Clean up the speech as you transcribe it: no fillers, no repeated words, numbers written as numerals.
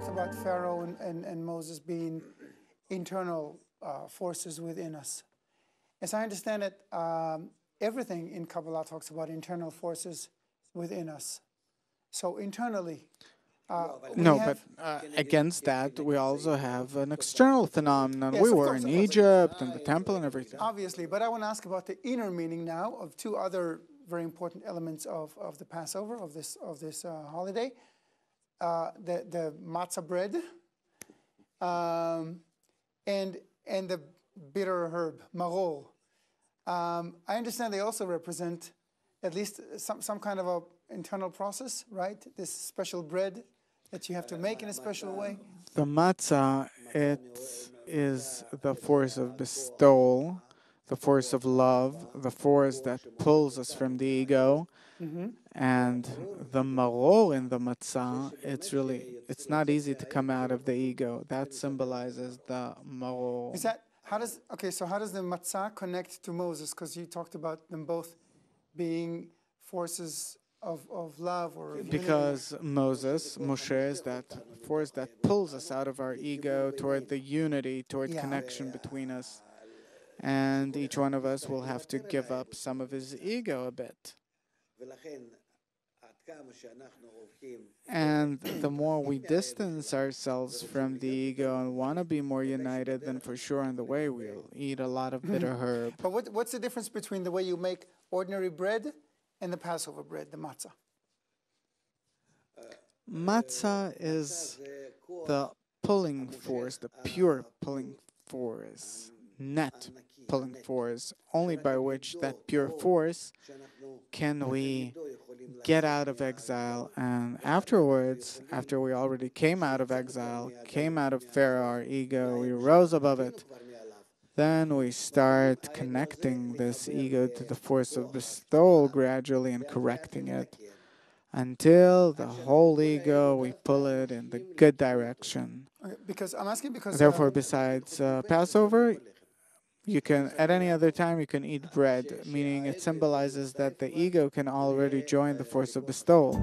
talked about Pharaoh and Moses being internal forces within us. As I understand it, everything in Kabbalah talks about internal forces within us. So internally, No, but against that, we also have an external phenomenon. Yes, we of were course, in of course. Egypt and the temple and everything. Obviously, but I want to ask about the inner meaning now of two other very important elements of the Passover, of this holiday. The matzah bread and the bitter herb, maror. I understand they also represent at least some kind of a internal process, right? This special bread that you have to make in a special way. The matzah, it is the force of bestowal, the force of love, the force that pulls us from the ego. And the maror in the matzah, it's not easy to come out of the ego. That symbolizes the maror. How does the matzah connect to Moses? Because you talked about them both being forces of love or of because Moshe is that force that pulls us out of our ego toward the unity, toward connection between us. And each one of us will have to give up some of his ego a bit. And the more we distance ourselves from the ego and want to be more united, then for sure on the way we'll eat a lot of bitter herb. But what's the difference between the way you make ordinary bread and the Passover bread, the matzah? Matzah is the pulling force, the pure pulling force, net pulling force, only by which that pure force can we get out of exile. And afterwards, after we already came out of exile, came out of Pharaoh, our ego, we rose above it, then we start connecting this ego to the force of bestowal gradually and correcting it until the whole ego, we pull it in the good direction. Because I'm asking because... Therefore, besides Passover, you can, at any other time, you can eat bread, meaning it symbolizes that the ego can already join the force of bestowal.